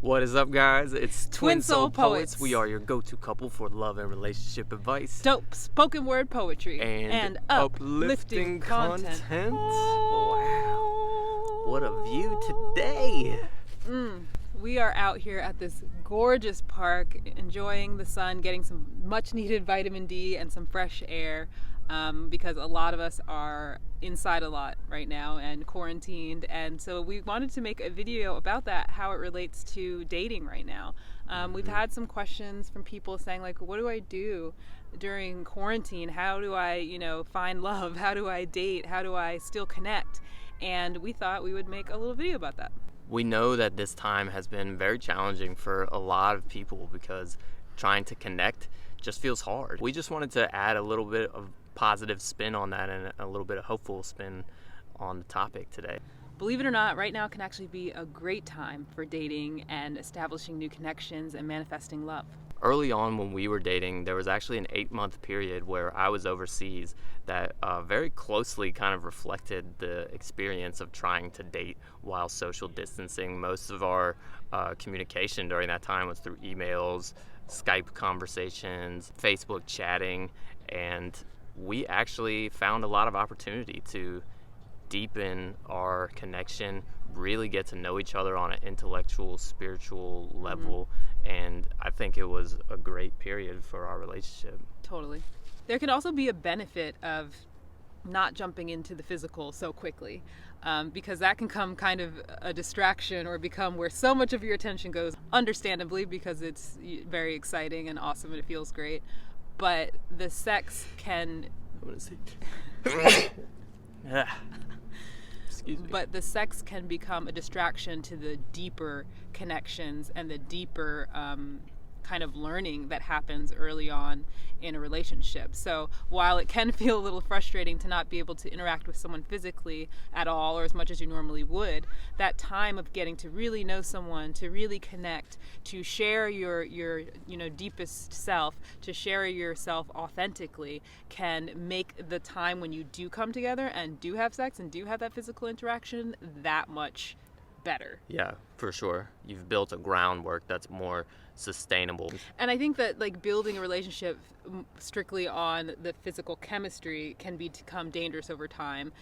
What is up, guys? It's Twin Soul Poets. We are your go-to couple for love and relationship advice. Dope spoken word poetry. And uplifting content. Wow. What a view today. We are out here at this gorgeous park, enjoying the sun, getting some much-needed vitamin D and some fresh air, because a lot of us are inside a lot right now and quarantined, and so we wanted to make a video about that, how it relates to dating right now. We've had some questions from people saying, like, what do I do during quarantine? How do I, find love? How do I date? How do I still connect? And we thought we would make a little video about that. We know that this time has been very challenging for a lot of people because trying to connect just feels hard. We just wanted to add a little bit of positive spin on that and a little bit of hopeful spin on the topic today. Believe it or not, right now can actually be a great time for dating and establishing new connections and manifesting love. Early on when we were dating, there was actually an 8-month period where I was overseas that very closely kind of reflected the experience of trying to date while social distancing. Most of our communication during that time was through emails, Skype conversations, Facebook chatting, and we actually found a lot of opportunity to deepen our connection, really get to know each other on an intellectual, spiritual level, and I think it was a great period for our relationship. Totally. There can also be a benefit of not jumping into the physical so quickly, because that can come kind of a distraction or become where so much of your attention goes, understandably, because it's very exciting and awesome and it feels great. But the sex can... Excuse me. But the sex can become a distraction to the deeper connections and the deeper kind of learning that happens early on in a relationship. So while it can feel a little frustrating to not be able to interact with someone physically at all or as much as you normally would, that time of getting to really know someone, to really connect, to share your deepest self, to share yourself authentically, can make the time when you do come together and do have sex and do have that physical interaction that much better. Yeah, for sure. You've built a groundwork that's more sustainable. And I think that, like, building a relationship strictly on the physical chemistry can become dangerous over time,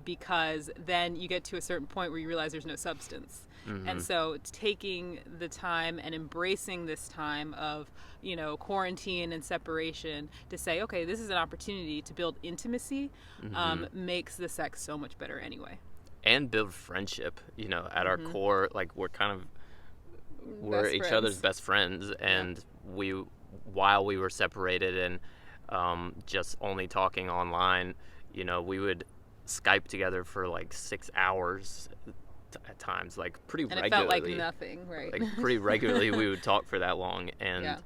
because then you get to a certain point where you realize there's no substance. And so taking the time and embracing this time of, quarantine and separation to say, okay, this is an opportunity to build intimacy, makes the sex so much better anyway. And build friendship, at our core, like we're each other's best friends, and while we were separated and just only talking online, we would Skype together for like 6 hours at times, like pretty and regularly. It felt like nothing, right? Like pretty regularly we would talk for that long, and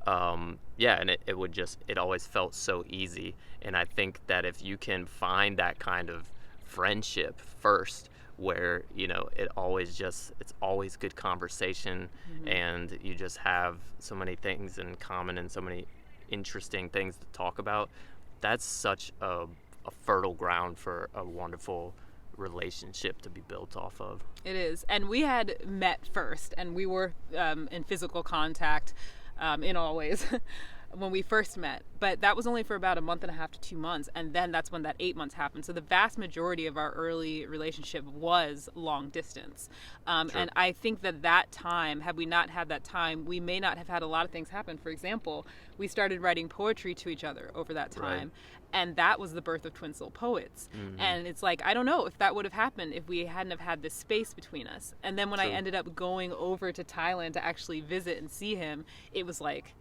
and it always felt so easy. And I think that if you can find that kind of friendship first, where it's always good conversation, and you just have so many things in common and so many interesting things to talk about, that's such a fertile ground for a wonderful relationship to be built off of. It is. And we had met first, and we were in physical contact in all ways when we first met, but that was only for about 1.5 to 2 months, and then that's when that 8 months happened. So the vast majority of our early relationship was long distance, and I think that time, had we not had that time, we may not have had a lot of things happen. For example, we started writing poetry to each other over that time, and that was the birth of Twin Soul Poets. And it's like, I don't know if that would have happened if we hadn't have had this space between us. And then when I ended up going over to Thailand to actually visit and see him, it was like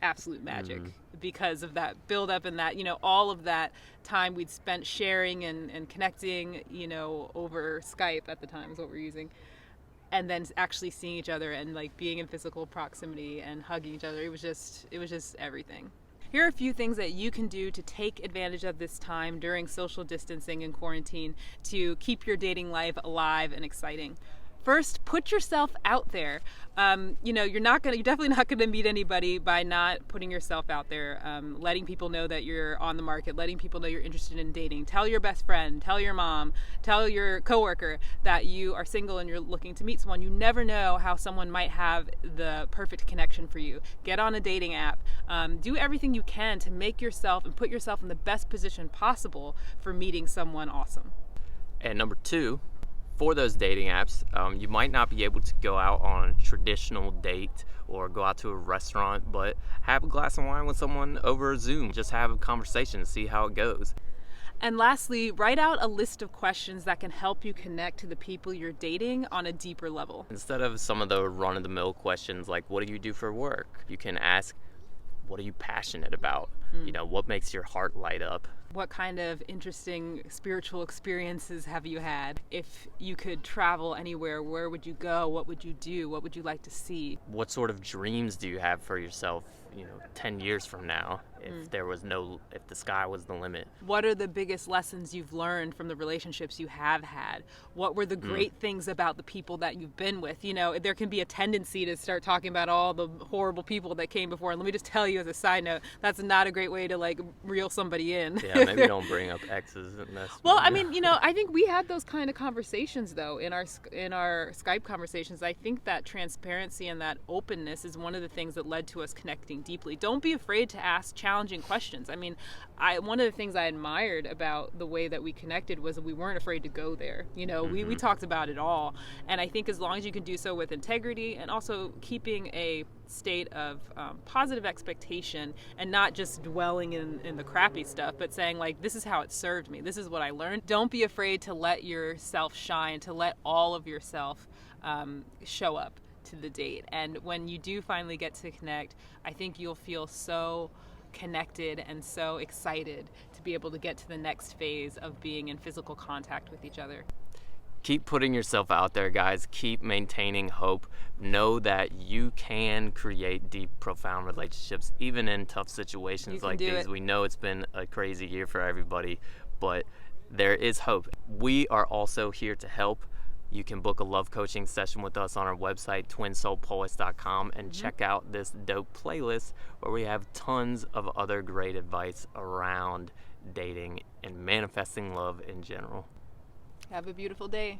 absolute magic, because of that build up and that, all of that time we'd spent sharing and connecting, over Skype at the time is what we're using, and then actually seeing each other and like being in physical proximity and hugging each other. It was just everything. Here are a few things that you can do to take advantage of this time during social distancing and quarantine to keep your dating life alive and exciting. First, put yourself out there. You're definitely not gonna meet anybody by not putting yourself out there. Letting people know that you're on the market, letting people know you're interested in dating. Tell your best friend, tell your mom, tell your coworker that you are single and you're looking to meet someone. You never know how someone might have the perfect connection for you. Get on a dating app. Do everything you can to make yourself and put yourself in the best position possible for meeting someone awesome. And number two, for those dating apps, you might not be able to go out on a traditional date or go out to a restaurant, but have a glass of wine with someone over Zoom. Just have a conversation and see how it goes. And lastly, write out a list of questions that can help you connect to the people you're dating on a deeper level. Instead of some of the run-of-the-mill questions like, what do you do for work? You can ask, what are you passionate about? What makes your heart light up? What kind of interesting spiritual experiences have you had? If you could travel anywhere, where would you go? What would you do? What would you like to see? What sort of dreams do you have for yourself, 10 years from now, if if the sky was the limit? What are the biggest lessons you've learned from the relationships you have had? What were the great things about the people that you've been with? There can be a tendency to start talking about all the horrible people that came before. And let me just tell you as a side note, that's not a great way to reel somebody in. Yeah, maybe don't bring up exes and this. Well, I think we had those kind of conversations though in our Skype conversations. I think that transparency and that openness is one of the things that led to us connecting deeply. Don't be afraid to ask challenging questions. One of the things I admired about the way that we connected was that we weren't afraid to go there. We talked about it all, and I think as long as you can do so with integrity and also keeping a state of positive expectation and not just dwelling in the crappy stuff, but saying this is how it served me, this is what I learned. Don't be afraid to let yourself shine, to let all of yourself show up to the date. And when you do finally get to connect, I think you'll feel so connected and so excited to be able to get to the next phase of being in physical contact with each other. Keep putting yourself out there, guys. Keep maintaining hope. Know that you can create deep, profound relationships, even in tough situations like these. We know it's been a crazy year for everybody, but there is hope. We are also here to help. You can book a love coaching session with us on our website, twinsoulpoets.com, and check out this dope playlist where we have tons of other great advice around dating and manifesting love in general. Have a beautiful day.